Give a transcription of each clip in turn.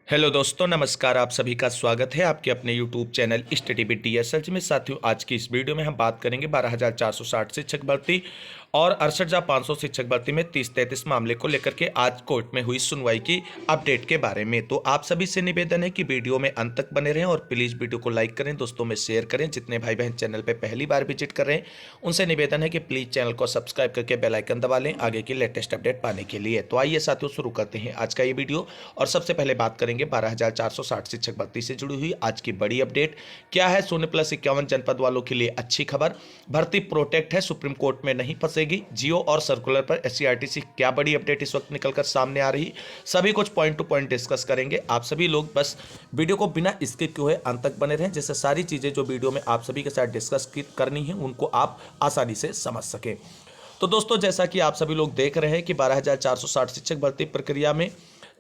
Hello दोस्तों, नमस्कार। आप सभी का स्वागत है आपके अपने YouTube channel study with TSH में। साथियों, आज की इस वीडियो में हम बात करेंगे 12,460 शिक्षक भर्ती और 68,500 शिक्षक भर्ती में 30-33 मामले को लेकर के आज कोर्ट में हुई सुनवाई की अपडेट के बारे में। तो आप सभी से निवेदन है कि वीडियो में अंत तक बने रहें और प्लीज़ वीडियो को लाइक करें, दोस्तों में शेयर करें। जितने भाई बहन चैनल पर पहली बार विजिट कर रहे हैं उनसे निवेदन है कि प्लीज़ चैनल को सब्सक्राइब करके बेल आइकन दबा लें आगे की लेटेस्ट अपडेट पाने के लिए। तो आइए साथियों, शुरू करते हैं आज का ये वीडियो। और सबसे पहले बात करेंगे 12,460 शिक्षक भर्ती से जुड़ी हुई आज की बड़ी अपडेट क्या है। 0+51 जनपद वालों के लिए अच्छी खबर, भर्ती प्रोटेक्ट है, सुप्रीम कोर्ट में नहीं फंसेगी। जियो और सर्कुलर पर एससीईआरटी से क्या बड़ी अपडेट इस वक्त निकलकर सामने आ रही, सभी कुछ पॉइंट टू पॉइंट डिस्कस करेंगे। आप सभी लोग बस वीडियो को बिना स्किप किए हुए अंत तक बने रहें, जिससे सारी चीजें जो वीडियो में आप सभी के साथ डिस्कस करनी है उनको आप आसानी से समझ सकें। तो दोस्तों, जैसा कि आप सभी लोग देख रहे हैं कि 12,460 शिक्षक भर्ती प्रक्रिया में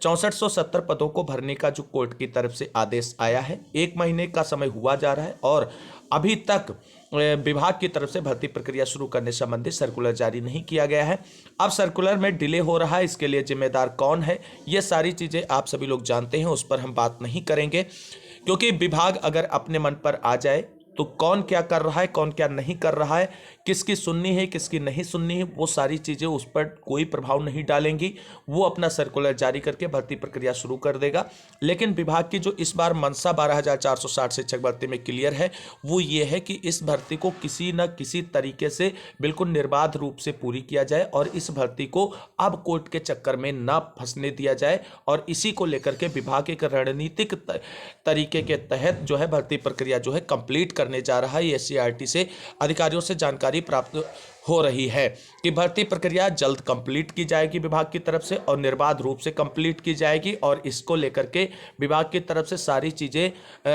6470 पदों को भरने का जो कोर्ट की तरफ से आदेश आया है, 1 महीने का समय हुआ जा रहा है और अभी तक विभाग की तरफ से भर्ती प्रक्रिया शुरू करने संबंधी सर्कुलर जारी नहीं किया गया है। अब सर्कुलर में डिले हो रहा है, इसके लिए जिम्मेदार कौन है, ये सारी चीज़ें आप सभी लोग जानते हैं, उस पर हम बात नहीं करेंगे। क्योंकि विभाग अगर अपने मन पर आ जाए तो कौन क्या कर रहा है, कौन क्या नहीं कर रहा है, किसकी सुननी है, किसकी नहीं सुननी है, वो सारी चीज़ें उस पर कोई प्रभाव नहीं डालेंगी। वो अपना सर्कुलर जारी करके भर्ती प्रक्रिया शुरू कर देगा। लेकिन विभाग की जो इस बार मंशा 12,460 शिक्षक भर्ती में क्लियर है, वो ये है कि इस भर्ती को किसी न किसी तरीके से बिल्कुल निर्बाध रूप से पूरी किया जाए और इस भर्ती को अब कोर्ट के चक्कर में ना फंसने दिया जाए। और इसी को लेकर के विभाग एक रणनीतिक तरीके के तहत जो है भर्ती प्रक्रिया जो है कंप्लीट करने जा रहा है। एससीईआरटी से अधिकारियों से जानकारी प्राप्त हो रही है कि भर्ती प्रक्रिया जल्द कंप्लीट की जाएगी विभाग की तरफ से और निर्बाध रूप से कंप्लीट की जाएगी। और इसको लेकर के विभाग की तरफ से सारी चीज़ें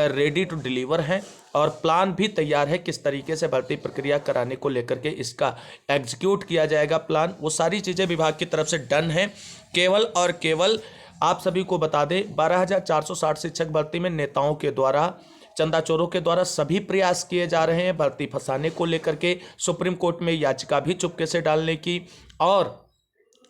रेडी टू डिलीवर हैं और प्लान भी तैयार है किस तरीके से भर्ती प्रक्रिया कराने को लेकर के इसका एग्जीक्यूट किया जाएगा प्लान। वो सारी चीज़ें विभाग की तरफ से डन है। केवल और केवल आप सभी को बता दें, 12,460 शिक्षक भर्ती में नेताओं के द्वारा, चंदा चोरों के द्वारा सभी प्रयास किए जा रहे हैं भर्ती फंसाने को लेकर के, सुप्रीम कोर्ट में याचिका भी चुपके से डालने की और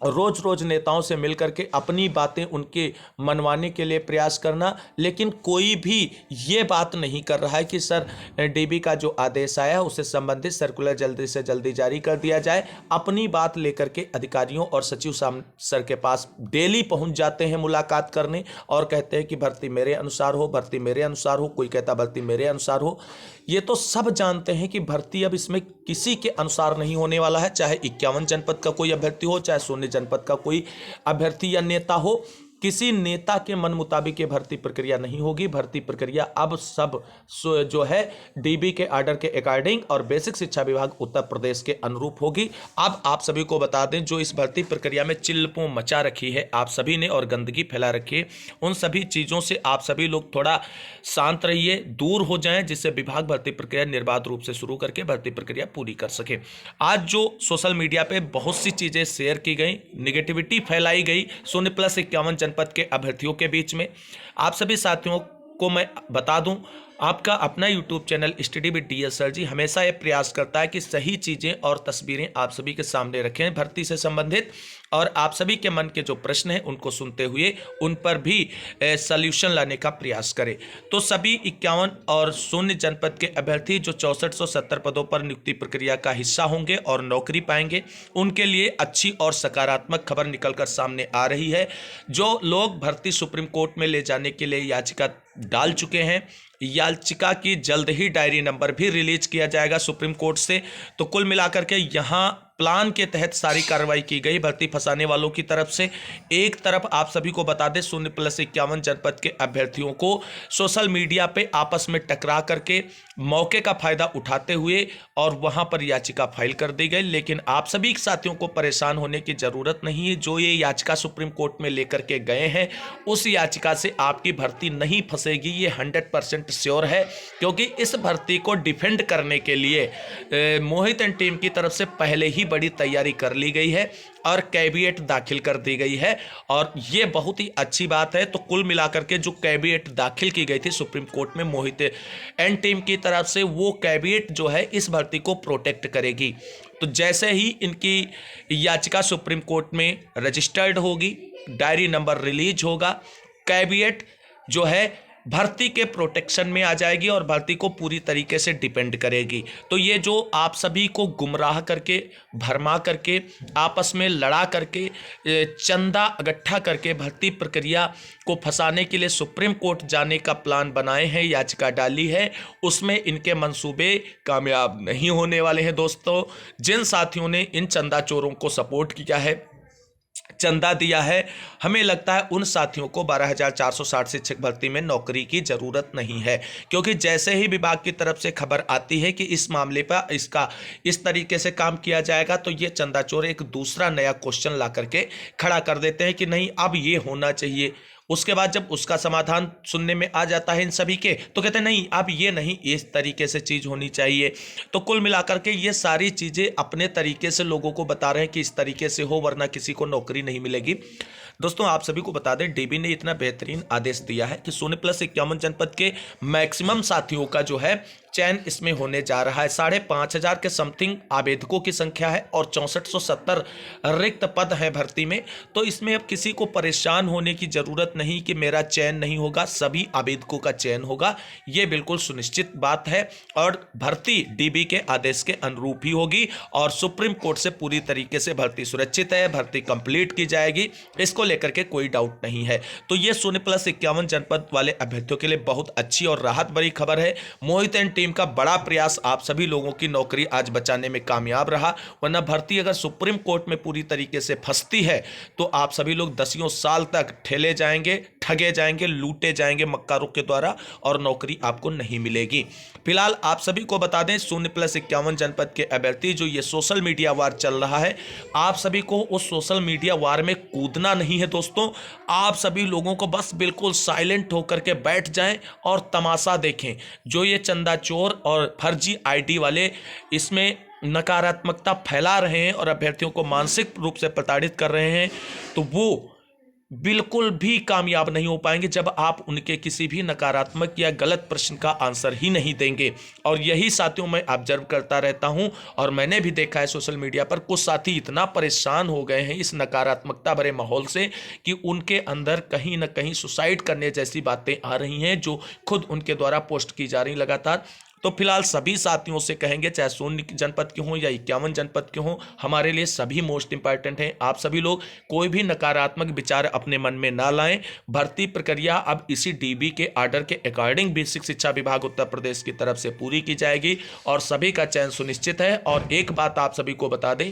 रोज रोज नेताओं से मिलकर के अपनी बातें उनके मनवाने के लिए प्रयास करना। लेकिन कोई भी ये बात नहीं कर रहा है कि सर डीबी का जो आदेश आया है उससे संबंधित सर्कुलर जल्दी से जल्दी जारी कर दिया जाए। अपनी बात लेकर के अधिकारियों और सचिव सर के पास डेली पहुंच जाते हैं मुलाकात करने और कहते हैं कि भर्ती मेरे अनुसार हो, भर्ती मेरे अनुसार हो, कोई कहता भर्ती मेरे अनुसार हो। ये तो सब जानते हैं कि भर्ती अब इसमें किसी के अनुसार नहीं होने वाला है, चाहे 51 जनपद का कोई अभ्यर्थी हो, चाहे 0 जनपद का कोई अभ्यर्थी या नेता हो, किसी नेता के मन मुताबिक ये भर्ती प्रक्रिया नहीं होगी। भर्ती प्रक्रिया अब सब जो है डीबी के आर्डर के अकॉर्डिंग और बेसिक शिक्षा विभाग उत्तर प्रदेश के अनुरूप होगी। अब आप सभी को बता दें, जो इस भर्ती प्रक्रिया में चिल्लपों मचा रखी है आप सभी ने और गंदगी फैला रखी है, उन सभी चीज़ों से आप सभी लोग थोड़ा शांत रहिए, दूर हो जाएं, जिससे विभाग भर्ती प्रक्रिया निर्बाध रूप से शुरू करके भर्ती प्रक्रिया पूरी कर सके। आज जो सोशल मीडिया पे बहुत सी चीज़ें शेयर की गई, निगेटिविटी फैलाई गई 0+51 जनपद के अभ्यर्थियों के बीच में, आप सभी साथियों को मैं बता दूं, आपका अपना YouTube channel study with TS sir ji हमेशा ये प्रयास करता है कि सही चीज़ें और तस्वीरें आप सभी के सामने रखें भर्ती से संबंधित, और आप सभी के मन के जो प्रश्न हैं उनको सुनते हुए उन पर भी सल्यूशन लाने का प्रयास करें। तो सभी 51 और 0 जनपद के अभ्यर्थी जो 6470 पदों पर नियुक्ति प्रक्रिया का हिस्सा होंगे और नौकरी पाएंगे, उनके लिए अच्छी और सकारात्मक खबर निकलकर सामने आ रही है। जो लोग भर्ती सुप्रीम कोर्ट में ले जाने के लिए याचिका डाल चुके हैं, याचिका की जल्द ही डायरी नंबर भी रिलीज किया जाएगा सुप्रीम कोर्ट से। तो कुल मिलाकर के यहाँ प्लान के तहत सारी कार्रवाई की गई भर्ती फंसाने वालों की तरफ से। एक तरफ आप सभी को बता दें, 0+51 जनपद के अभ्यर्थियों को सोशल मीडिया पे आपस में टकरा करके मौके का फायदा उठाते हुए और वहां पर याचिका फाइल कर दी गई। लेकिन आप सभी साथियों को परेशान होने की जरूरत नहीं है। जो ये याचिका सुप्रीम कोर्ट में लेकर के गए हैं, उस याचिका से आपकी भर्ती नहीं फंसेगी, ये 100% श्योर है। क्योंकि इस भर्ती को डिफेंड करने के लिए मोहित एंड टीम की तरफ से पहले ही बड़ी तैयारी कर ली गई है और कैविएट दाखिल कर दी गई है और ये बहुत ही अच्छी बात है। तो कुल मिलाकर के जो कैविएट दाखिल की गई थी सुप्रीम कोर्ट में मोहित एंड टीम की तरफ से, वो कैविएट जो है इस भर्ती को प्रोटेक्ट करेगी। तो जैसे ही इनकी याचिका सुप्रीम कोर्ट में रजिस्टर्ड होगी, डायरी नंबर रिलीज होगा, कैविएट जो है भर्ती के प्रोटेक्शन में आ जाएगी और भर्ती को पूरी तरीके से डिपेंड करेगी। तो ये जो आप सभी को गुमराह करके, भरमा करके, आपस में लड़ा करके, चंदा इकट्ठा करके भर्ती प्रक्रिया को फंसाने के लिए सुप्रीम कोर्ट जाने का प्लान बनाए हैं, याचिका डाली है, उसमें इनके मंसूबे कामयाब नहीं होने वाले हैं। दोस्तों, जिन साथियों ने इन चंदा चोरों को सपोर्ट किया है, चंदा दिया है, हमें लगता है उन साथियों को 12,460 शिक्षक भर्ती में नौकरी की जरूरत नहीं है, क्योंकि जैसे ही विभाग की तरफ से खबर आती है कि इस मामले पर इसका इस तरीके से काम किया जाएगा, तो ये चंदा चोर एक दूसरा नया क्वेश्चन ला करके खड़ा कर देते हैं कि नहीं, अब ये होना चाहिए। उसके बाद जब उसका समाधान सुनने में आ जाता है इन सभी के, तो कहते हैं नहीं, अब ये नहीं, इस तरीके से चीज़ होनी चाहिए। तो कुल मिलाकर के ये सारी चीज़ें अपने तरीके से लोगों को बता रहे हैं कि इस तरीके से हो, वरना किसी को नौकरी नहीं मिलेगी। दोस्तों, आप सभी को बता दें, डीबी ने इतना बेहतरीन आदेश दिया है कि 0+51 जनपद के मैक्सिमम साथियों का जो है चयन इसमें होने जा रहा है। 5,500 के समथिंग आवेदकों की संख्या है और 6470 रिक्त पद हैं भर्ती में। तो इसमें अब किसी को परेशान होने की जरूरत नहीं कि मेरा चयन नहीं होगा, सभी आवेदकों का चयन होगा, ये बिल्कुल सुनिश्चित बात है। और भर्ती डीबी के आदेश के अनुरूप ही होगी और सुप्रीम कोर्ट से पूरी तरीके से भर्ती सुरक्षित है, भर्ती कंप्लीट की जाएगी, इसको लेकर के कोई डाउट नहीं है। तो ये 0+51 जनपद वाले अभ्यर्थियों के लिए बहुत अच्छी और राहत भरी खबर है। मोहित एंड टीम का बड़ा प्रयास आप सभी लोगों की नौकरी आज बचाने में कामयाब रहा, वरना भर्ती अगर सुप्रीम कोर्ट में पूरी तरीके से फंसती है तो आप सभी लोग दसियों साल तक ठेले जाएंगे, ठगे जाएंगे, लूटे जाएंगे मक्कारों के द्वारा और नौकरी आपको नहीं मिलेगी। फिलहाल आप सभी को बता दें, 0+51 जनपद के अभ्यर्थी जो ये सोशल मीडिया वार चल रहा है, आप सभी को उस सोशल मीडिया वार में कूदना नहीं है। दोस्तों, आप सभी लोगों को बस बिल्कुल साइलेंट होकर के बैठ जाएं और तमाशा देखें। जो ये चंदा चोर और फर्जी आईडी वाले इसमें नकारात्मकता फैला रहे हैं और अभ्यर्थियों को मानसिक रूप से प्रताड़ित कर रहे हैं, तो वो बिल्कुल भी कामयाब नहीं हो पाएंगे जब आप उनके किसी भी नकारात्मक या गलत प्रश्न का आंसर ही नहीं देंगे। और यही साथियों मैं ऑब्जर्व करता रहता हूं और मैंने भी देखा है सोशल मीडिया पर कुछ साथी इतना परेशान हो गए हैं इस नकारात्मकता भरे माहौल से कि उनके अंदर कहीं ना कहीं सुसाइड करने जैसी बातें आ रही हैं, जो खुद उनके द्वारा पोस्ट की जा रही लगातार। तो फिलहाल सभी साथियों से कहेंगे, चाहे 0 जनपद के हों या 51 जनपद के हों, हमारे लिए सभी मोस्ट इंपॉर्टेंट हैं। आप सभी लोग कोई भी नकारात्मक विचार अपने मन में ना लाएं। भर्ती प्रक्रिया अब इसी डीबी के आर्डर के अकॉर्डिंग बेसिक शिक्षा विभाग उत्तर प्रदेश की तरफ से पूरी की जाएगी और सभी का चयन सुनिश्चित है। और एक बात आप सभी को बता दें,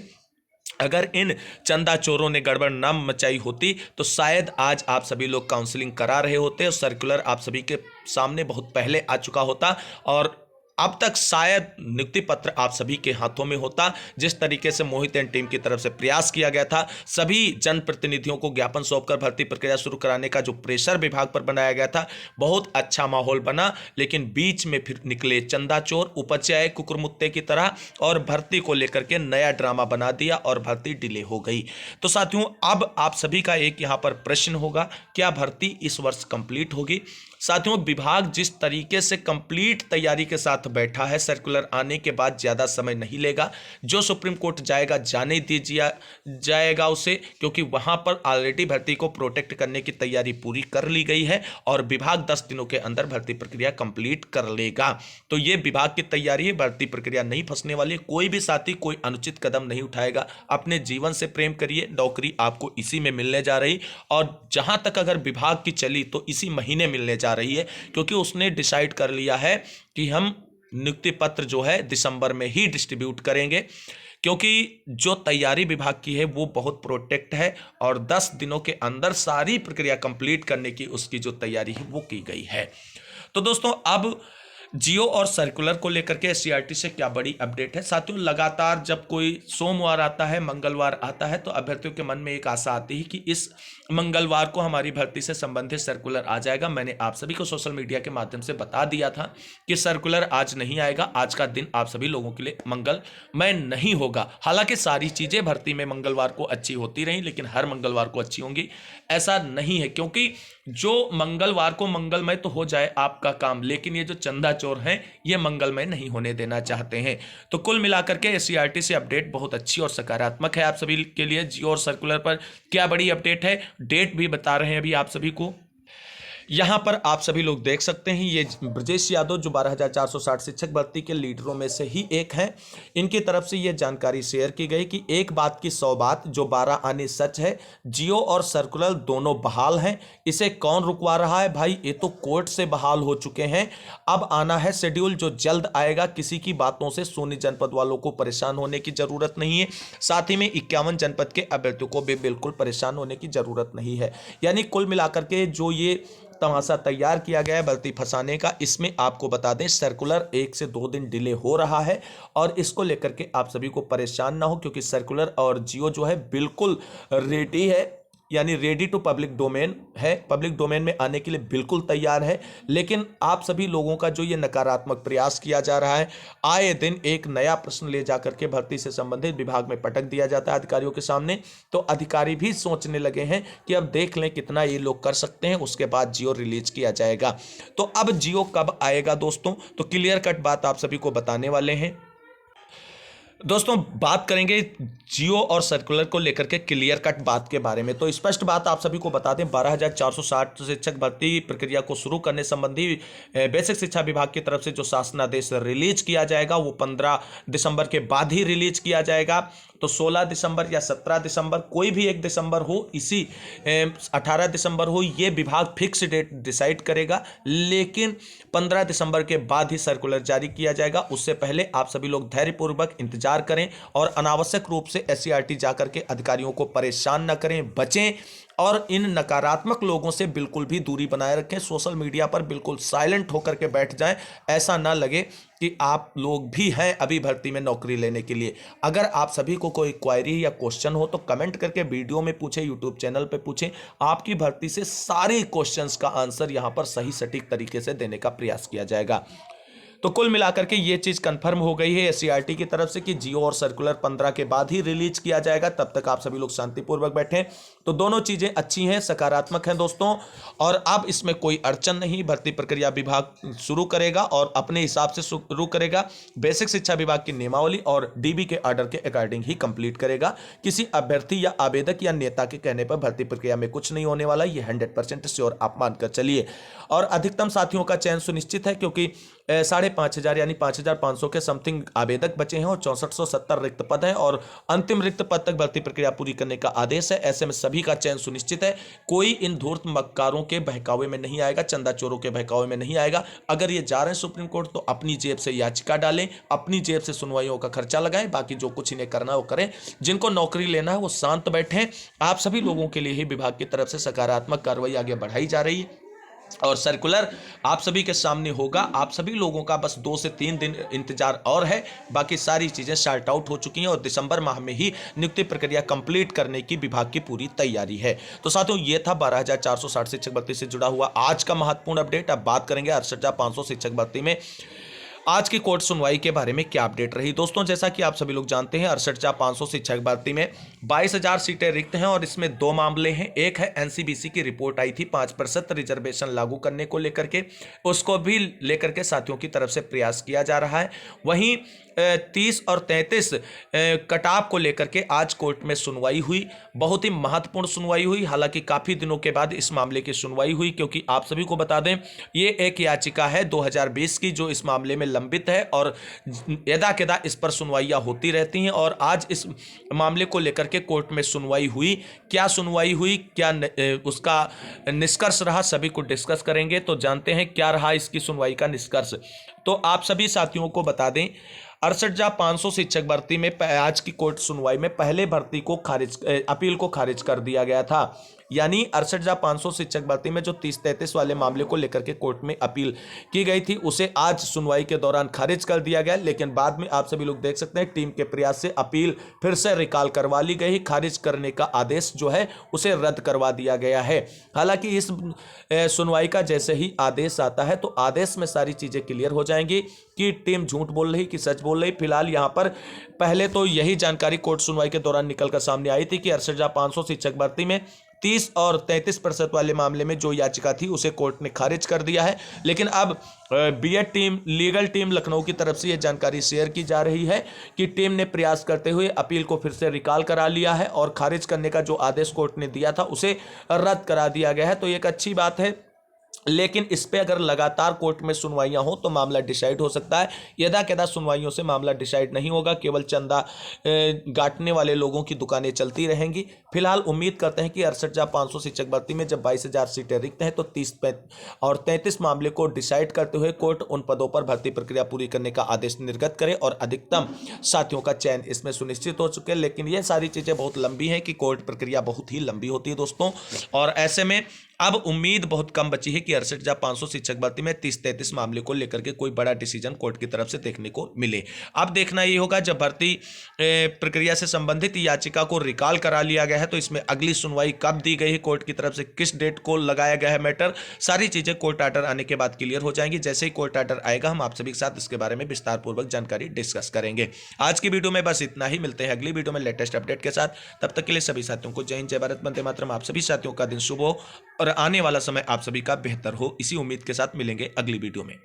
अगर इन चंदा चोरों ने गड़बड़ न मचाई होती तो शायद आज आप सभी लोग काउंसलिंग करा रहे होते और सर्कुलर आप सभी के सामने बहुत पहले आ चुका होता और अब तक शायद नियुक्ति पत्र आप सभी के हाथों में होता। जिस तरीके से मोहित एंड टीम की तरफ से प्रयास किया गया था, सभी जनप्रतिनिधियों को ज्ञापन सौंपकर भर्ती प्रक्रिया शुरू कराने का जो प्रेशर विभाग पर बनाया गया था, बहुत अच्छा माहौल बना। लेकिन बीच में फिर निकले चंदा चोर, उपचे आए कुकुरमुत्ते की तरह और भर्ती को लेकर के नया ड्रामा बना दिया और भर्ती डिले हो गई। तो साथियों, अब आप सभी का एक यहाँ पर प्रश्न होगा, क्या भर्ती इस वर्ष कंप्लीट होगी? साथियों, विभाग जिस तरीके से कंप्लीट तैयारी के साथ बैठा है, सर्कुलर आने के बाद ज़्यादा समय नहीं लेगा। जो सुप्रीम कोर्ट जाएगा जाने दीजिए जाएगा उसे, क्योंकि वहां पर ऑलरेडी भर्ती को प्रोटेक्ट करने की तैयारी पूरी कर ली गई है और विभाग 10 दिनों के अंदर भर्ती प्रक्रिया कंप्लीट कर लेगा। तो ये विभाग की तैयारी है, भर्ती प्रक्रिया नहीं फंसने वाली। कोई भी साथी कोई अनुचित कदम नहीं उठाएगा। अपने जीवन से प्रेम करिए, नौकरी आपको इसी में मिलने जा रही और जहां तक अगर विभाग की चली तो इसी महीने मिलने जा रही है, क्योंकि उसने डिसाइड कर लिया है कि हम नियुक्ति पत्र जो है दिसंबर में ही डिस्ट्रीब्यूट करेंगे, क्योंकि जो तैयारी विभाग की है वो बहुत प्रोटेक्ट है और 10 दिनों के अंदर सारी प्रक्रिया कंप्लीट करने की उसकी जो तैयारी है वो की गई है। तो दोस्तों, अब जियो और सर्कुलर को लेकर के एससीईआरटी से क्या बड़ी अपडेट है? साथियों, लगातार जब कोई सोमवार आता है, मंगलवार आता है, तो अभ्यर्थियों के मन में एक आशा आती है कि इस मंगलवार को हमारी भर्ती से संबंधित सर्कुलर आ जाएगा। मैंने आप सभी को सोशल मीडिया के माध्यम से बता दिया था कि सर्कुलर आज नहीं आएगा। आज का दिन आप सभी लोगों के लिए मंगलमय नहीं होगा। हालांकि सारी चीजें भर्ती में मंगलवार को अच्छी होती रही, लेकिन हर मंगलवार को अच्छी होंगी ऐसा नहीं है, क्योंकि जो मंगलवार को मंगलमय तो हो जाए आपका काम, लेकिन ये जो चंदा चोर हैं ये मंगलमय नहीं होने देना चाहते हैं। तो कुल मिलाकर के एससीईआरटी से अपडेट बहुत अच्छी और सकारात्मक है आप सभी के लिए। जियो और सर्कुलर पर क्या बड़ी अपडेट है, डेट भी बता रहे हैं अभी आप सभी को। यहाँ पर आप सभी लोग देख सकते हैं ये ब्रजेश यादव जो 12,460 शिक्षक भर्ती के लीडरों में से ही एक हैं। इनकी तरफ से ये जानकारी शेयर की गई कि एक बात की 100 बात, जो 12 आने सच है। जियो और सर्कुलर दोनों बहाल हैं। इसे कौन रुकवा रहा है भाई? ये तो कोर्ट से बहाल हो चुके हैं। अब आना है शेड्यूल जो जल्द आएगा। किसी की बातों से सोनी जनपद वालों को परेशान होने की जरूरत नहीं है। साथ ही में 51 जनपद के अभ्यर्थियों को भी बिल्कुल परेशान होने की जरूरत नहीं है। यानी कुल मिलाकर के जो ये तमाशा तैयार किया गया है भर्ती फंसाने का, इसमें आपको बता दें सर्कुलर 1 से 2 दिन डिले हो रहा है। और इसको लेकर के आप सभी को परेशान ना हो, क्योंकि सर्कुलर और जियो जो है बिल्कुल रेडी है, यानी रेडी टू पब्लिक डोमेन है, पब्लिक डोमेन में आने के लिए बिल्कुल तैयार है। लेकिन आप सभी लोगों का जो ये नकारात्मक प्रयास किया जा रहा है, आए दिन एक नया प्रश्न ले जाकर के भर्ती से संबंधित विभाग में पटक दिया जाता है अधिकारियों के सामने, तो अधिकारी भी सोचने लगे हैं कि अब देख लें कितना ये लोग कर सकते हैं, उसके बाद जियो रिलीज किया जाएगा। तो अब जियो कब आएगा दोस्तों, तो क्लियर कट बात आप सभी को बताने वाले हैं। दोस्तों बात करेंगे जियो और सर्कुलर को लेकर के क्लियर कट बात के बारे में। तो स्पष्ट बात आप सभी को बता दें, 12,460 शिक्षक भर्ती प्रक्रिया को शुरू करने संबंधी बेसिक शिक्षा विभाग की तरफ से जो शासनादेश रिलीज किया जाएगा वो 15 दिसंबर के बाद ही रिलीज किया जाएगा। तो 16 दिसंबर या 17 दिसंबर, कोई भी एक दिसंबर हो, इसी 18 दिसंबर हो, ये विभाग फिक्स डेट डिसाइड करेगा। लेकिन 15 दिसंबर के बाद ही सर्कुलर जारी किया जाएगा। उससे पहले आप सभी लोग धैर्यपूर्वक इंतजार करें और अनावश्यक रूप से SCRT जाकर के अधिकारियों को परेशान न करें, बचें और इन नकारात्मक लोगों से बिल्कुल भी दूरी बनाए रखें। सोशल मीडिया पर बिल्कुल साइलेंट होकर के बैठ जाएं। ऐसा ना लगे कि आप लोग भी हैं अभी भर्ती में नौकरी लेने के लिए। अगर आप सभी को कोई क्वेरी या क्वेश्चन हो तो कमेंट करके वीडियो में पूछें, यूट्यूब चैनल पे पूछें। आपकी भर्ती से सारे क्वेश्चंस का आंसर यहां पर सही सटीक तरीके से देने का प्रयास किया जाएगा। तो कुल मिलाकर के ये चीज कंफर्म हो गई है SCRT की तरफ से कि जियो और सर्कुलर 15 के बाद ही रिलीज किया जाएगा। तब तक आप सभी लोग शांतिपूर्वक बैठें। तो दोनों चीजें अच्छी हैं, सकारात्मक हैं दोस्तों। और अब इसमें कोई अड़चन नहीं, भर्ती प्रक्रिया विभाग शुरू करेगा और अपने हिसाब से शुरू करेगा। बेसिक शिक्षा विभाग की नियमावली और DB के ऑर्डर के अकॉर्डिंग ही कंप्लीट करेगा। किसी अभ्यर्थी या आवेदक या नेता के कहने पर भर्ती प्रक्रिया में कुछ नहीं होने वाला, ये 100% श्योर आप मानकर चलिए। और अधिकतम साथियों का चयन सुनिश्चित है, क्योंकि 5,500 यानी 5,500 के समथिंग आवेदक बचे हैं और 6470 रिक्त पद हैं और अंतिम रिक्त पद तक भर्ती प्रक्रिया पूरी करने का आदेश है। ऐसे में सभी का चयन सुनिश्चित है। कोई इन धूर्त मक्कारों के बहकावे में नहीं आएगा, चंदा चोरों के बहकावे में नहीं आएगा। अगर ये जा रहे हैं सुप्रीम कोर्ट तो अपनी जेब से याचिका डालें, अपनी जेब से सुनवाइयों का खर्चा लगाएं। बाकी जो कुछ इन्हें करना है वो करें। जिनको नौकरी लेना है वो शांत बैठें। आप सभी लोगों के लिए ही विभाग की तरफ से सकारात्मक कार्रवाई आगे बढ़ाई जा रही है और सर्कुलर आप सभी के सामने होगा। आप सभी लोगों का बस 2 से 3 दिन इंतजार और है। बाकी सारी चीजें शार्ट आउट हो चुकी हैं और दिसंबर माह में ही नियुक्ति प्रक्रिया कंप्लीट करने की विभाग की पूरी तैयारी है। तो साथियों ये था 12,460 शिक्षक भर्ती से जुड़ा हुआ आज का महत्वपूर्ण अपडेट। अब बात करेंगे 68,500 शिक्षक भर्ती में आज की कोर्ट सुनवाई के बारे में क्या अपडेट रही। दोस्तों जैसा कि आप सभी लोग जानते हैं 68,500 शिक्षक भर्ती में 22,000 सीटें रिक्त हैं और इसमें 2 मामले हैं। एक है NCBC की रिपोर्ट आई थी 5% रिजर्वेशन लागू करने को लेकर के, उसको भी लेकर के साथियों की तरफ से प्रयास किया जा रहा है। वहीं 30 और 33 कटाव को लेकर के आज कोर्ट में सुनवाई हुई। बहुत ही महत्वपूर्ण सुनवाई हुई। हालांकि काफ़ी दिनों के बाद इस मामले की सुनवाई हुई, क्योंकि आप सभी को बता दें ये एक याचिका है 2020 की जो इस मामले में लंबित है और यदा-कदा इस पर सुनवाइयाँ होती रहती हैं। और आज इस मामले को लेकर के कोर्ट में सुनवाई हुई। क्या सुनवाई हुई, क्या उसका निष्कर्ष रहा, सभी को डिस्कस करेंगे। तो जानते हैं क्या रहा इसकी सुनवाई का निष्कर्ष। तो आप सभी साथियों को बता दें 68,500 शिक्षक भर्ती में आज की कोर्ट सुनवाई में पहले भर्ती को अपील को खारिज कर दिया गया था। यानी 68,500 शिक्षक भर्ती में जो 30-33 वाले मामले को लेकर के कोर्ट में अपील की गई थी उसे आज सुनवाई के दौरान खारिज कर दिया गया। लेकिन बाद में आप सभी लोग देख सकते हैं टीम के प्रयास से अपील फिर से रिकॉल करवा ली गई। खारिज करने का आदेश जो है उसे रद्द करवा दिया गया है। हालांकि इस सुनवाई का जैसे ही आदेश आता है तो आदेश में सारी चीजें क्लियर हो जाएंगी कि टीम झूठ बोल रही कि सच बोल रही। फिलहाल यहाँ पर पहले तो यही जानकारी कोर्ट सुनवाई के दौरान निकलकर सामने आई थी कि 68,500 शिक्षक भर्ती में 30 और 33% वाले मामले में जो याचिका थी उसे कोर्ट ने खारिज कर दिया है। लेकिन अब BEd team, legal team Lucknow की तरफ से यह जानकारी शेयर की जा रही है कि टीम ने प्रयास करते हुए अपील को फिर से रिकॉल करा लिया है और खारिज करने का जो आदेश कोर्ट ने दिया था उसे रद्द करा दिया गया है। तो एक अच्छी बात है लेकिन इस पे अगर लगातार कोर्ट में सुनवाइयां हो तो मामला डिसाइड हो सकता है। यदा कदा सुनवाइयों से मामला डिसाइड नहीं होगा, केवल चंदा गांठने वाले लोगों की दुकानें चलती रहेंगी। फिलहाल उम्मीद करते हैं कि 68,500 शिक्षक भर्ती में जब 22,000 सीटें रिक्त हैं तो 30 और 33 मामले को डिसाइड करते हुए कोर्ट उन पदों पर भर्ती प्रक्रिया पूरी करने का आदेश निर्गत करे और अधिकतम साथियों का चयन इसमें सुनिश्चित हो चुके हैं। लेकिन ये सारी चीज़ें बहुत लंबी हैं कि कोर्ट प्रक्रिया बहुत ही लंबी होती है दोस्तों, और ऐसे में अब उम्मीद बहुत कम बची है कि 68,500 शिक्षक भर्ती में 30-33 मामले को लेकर के कोई बड़ा डिसीजन कोर्ट की तरफ से देखने को मिले। अब देखना ये होगा, जब भर्ती प्रक्रिया से संबंधित याचिका को रिकॉल करा लिया गया है तो इसमें अगली सुनवाई कब दी गई है कोर्ट की तरफ से, किस डेट को लगाया गया है मैटर, सारी चीजें कोर्ट आर्डर आने के बाद क्लियर हो जाएंगी। जैसे ही कोर्ट आर्डर आएगा हम आप सभी के साथ इसके बारे में विस्तार पूर्वक जानकारी डिस्कस करेंगे। आज की वीडियो में बस इतना ही, मिलते हैं अगली वीडियो में लेटेस्ट अपडेट के साथ। तब तक के लिए सभी साथियों को जय हिंद, जय भारत, वंदे मातरम। आप सभी साथियों का दिन शुभ हो और आने वाला समय आप सभी का बेहतर हो, इसी उम्मीद के साथ मिलेंगे अगली वीडियो में।